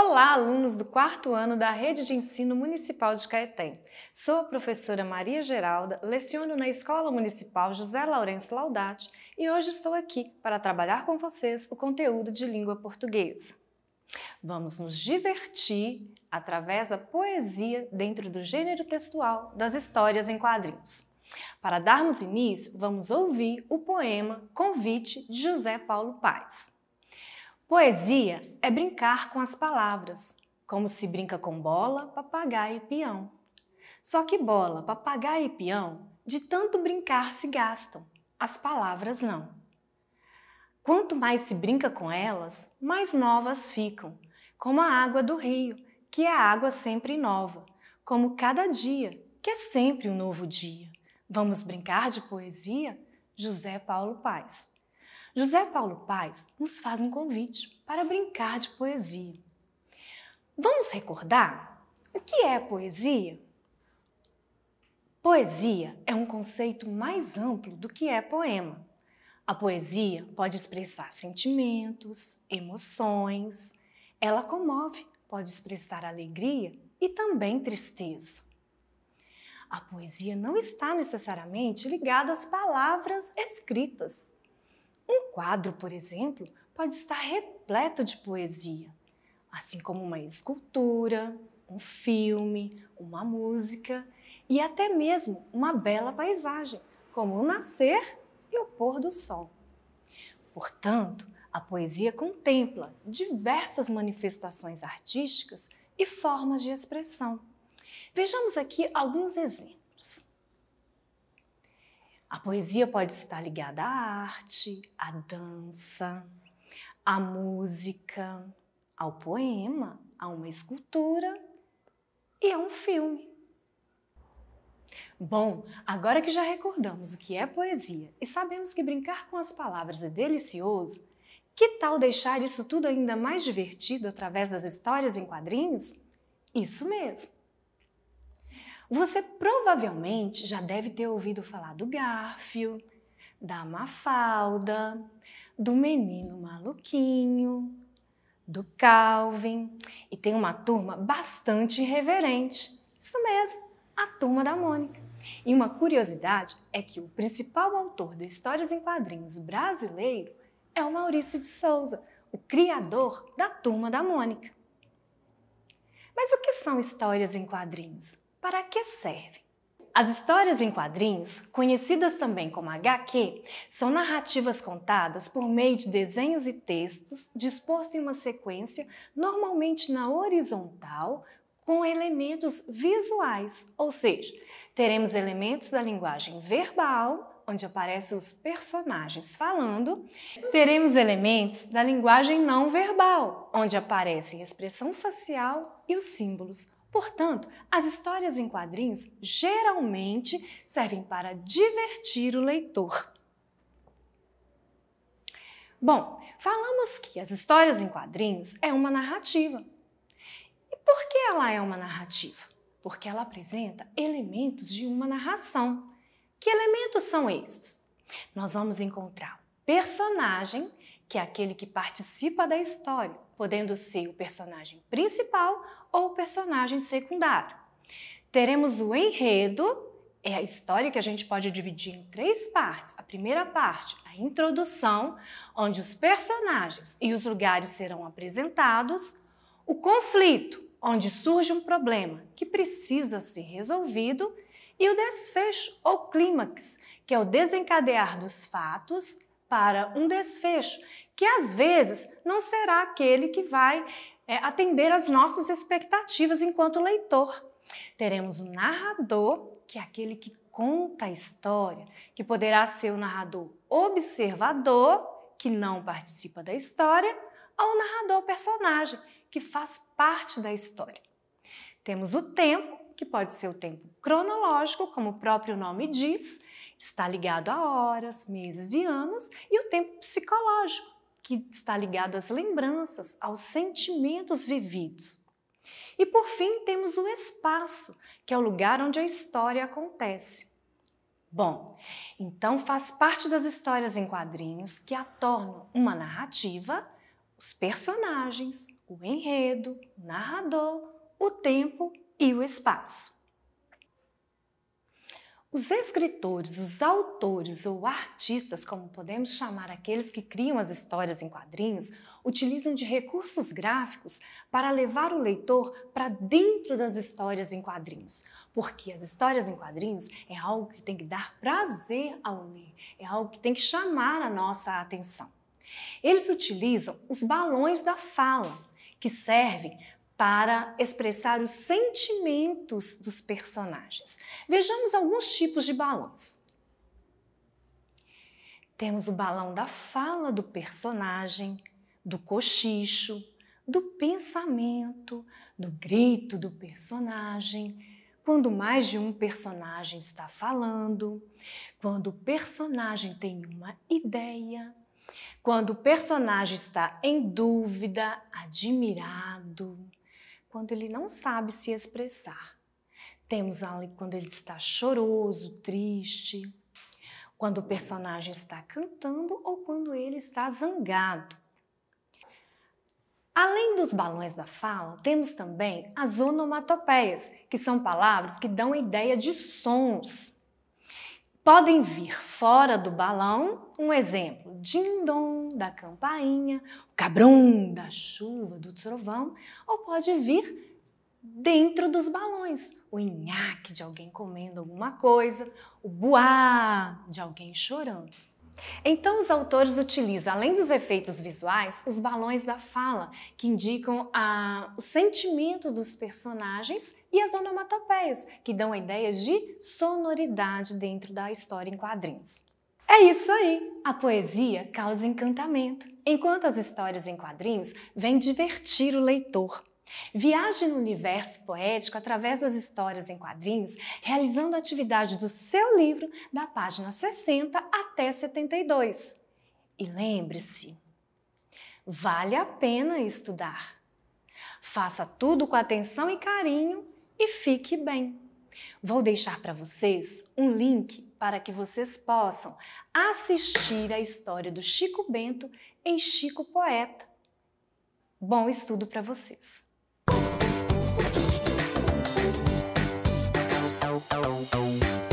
Olá, alunos do 4º ano da Rede de Ensino Municipal de Caeté. Sou a professora Maria Geralda, leciono na Escola Municipal José Laurêncio Laudati e hoje estou aqui para trabalhar com vocês o conteúdo de língua portuguesa. Vamos nos divertir através da poesia dentro do gênero textual das histórias em quadrinhos. Para darmos início, vamos ouvir o poema Convite de José Paulo Paes. Poesia é brincar com as palavras, como se brinca com bola, papagaio e peão. Só que bola, papagaio e peão, de tanto brincar se gastam, as palavras não. Quanto mais se brinca com elas, mais novas ficam, como a água do rio, que é água sempre nova, como cada dia, que é sempre um novo dia. Vamos brincar de poesia? José Paulo Paes. José Paulo Paes nos faz um convite para brincar de poesia. Vamos recordar? O que é poesia? Poesia é um conceito mais amplo do que é poema. A poesia pode expressar sentimentos, emoções. Ela comove, pode expressar alegria e também tristeza. A poesia não está necessariamente ligada às palavras escritas. Um quadro, por exemplo, pode estar repleto de poesia, assim como uma escultura, um filme, uma música e até mesmo uma bela paisagem, como o nascer e o pôr do sol. Portanto, a poesia contempla diversas manifestações artísticas e formas de expressão. Vejamos aqui alguns exemplos. A poesia pode estar ligada à arte, à dança, à música, ao poema, a uma escultura e a um filme. Bom, agora que já recordamos o que é poesia e sabemos que brincar com as palavras é delicioso, que tal deixar isso tudo ainda mais divertido através das histórias em quadrinhos? Isso mesmo! Você provavelmente já deve ter ouvido falar do Garfio, da Mafalda, do Menino Maluquinho, do Calvin e tem uma turma bastante irreverente. Isso mesmo, a Turma da Mônica. E uma curiosidade é que o principal autor de histórias em quadrinhos brasileiro é o Maurício de Souza, o criador da Turma da Mônica. Mas o que são histórias em quadrinhos? Para que servem? As histórias em quadrinhos, conhecidas também como HQ, são narrativas contadas por meio de desenhos e textos dispostos em uma sequência, normalmente na horizontal, com elementos visuais, ou seja, teremos elementos da linguagem verbal, onde aparecem os personagens falando, teremos elementos da linguagem não verbal, onde aparecem a expressão facial e os símbolos. Portanto, as histórias em quadrinhos geralmente servem para divertir o leitor. Bom, falamos que as histórias em quadrinhos é uma narrativa. E por que ela é uma narrativa? Porque ela apresenta elementos de uma narração. Que elementos são esses? Nós vamos encontrar o personagem, que é aquele que participa da história, podendo ser o personagem principal ou o personagem secundário. Teremos o enredo, é a história que a gente pode dividir em 3 partes. A primeira parte, a introdução, onde os personagens e os lugares serão apresentados. O conflito, onde surge um problema que precisa ser resolvido. E o desfecho ou clímax, que é o desencadear dos fatos para um desfecho, que às vezes não será aquele que vai atender às nossas expectativas enquanto leitor. Teremos o narrador, que é aquele que conta a história, que poderá ser o narrador observador, que não participa da história, ou o narrador personagem, que faz parte da história. Temos o tempo, que pode ser o tempo cronológico, como o próprio nome diz, está ligado a horas, meses e anos, e o tempo psicológico, que está ligado às lembranças, aos sentimentos vividos. E por fim temos o espaço, que é o lugar onde a história acontece. Bom, então faz parte das histórias em quadrinhos que a tornam uma narrativa, os personagens, o enredo, o narrador, o tempo e o espaço. Os escritores, os autores ou artistas, como podemos chamar aqueles que criam as histórias em quadrinhos, utilizam de recursos gráficos para levar o leitor para dentro das histórias em quadrinhos. Porque as histórias em quadrinhos é algo que tem que dar prazer ao ler, é algo que tem que chamar a nossa atenção. Eles utilizam os balões da fala, que servem para expressar os sentimentos dos personagens. Vejamos alguns tipos de balões. Temos o balão da fala do personagem, do cochicho, do pensamento, do grito do personagem, quando mais de um personagem está falando, quando o personagem tem uma ideia, quando o personagem está em dúvida, admirado, quando ele não sabe se expressar. Temos ali quando ele está choroso, triste, quando o personagem está cantando ou quando ele está zangado. Além dos balões da fala, temos também as onomatopeias, que são palavras que dão a ideia de sons. Podem vir fora do balão, um exemplo, din-dom da campainha, o cabrum da chuva, do trovão, ou pode vir dentro dos balões, o nhaque de alguém comendo alguma coisa, o buá de alguém chorando. Então, os autores utilizam, além dos efeitos visuais, os balões da fala, que indicam os sentimentos dos personagens, e as onomatopeias, que dão a ideia de sonoridade dentro da história em quadrinhos. É isso aí! A poesia causa encantamento, enquanto as histórias em quadrinhos vêm divertir o leitor. Viaje no universo poético através das histórias em quadrinhos, realizando a atividade do seu livro da página 60 até 72. E lembre-se, vale a pena estudar. Faça tudo com atenção e carinho e fique bem. Vou deixar para vocês um link para que vocês possam assistir a história do Chico Bento em Chico Poeta. Bom estudo para vocês! Oh, oh, oh.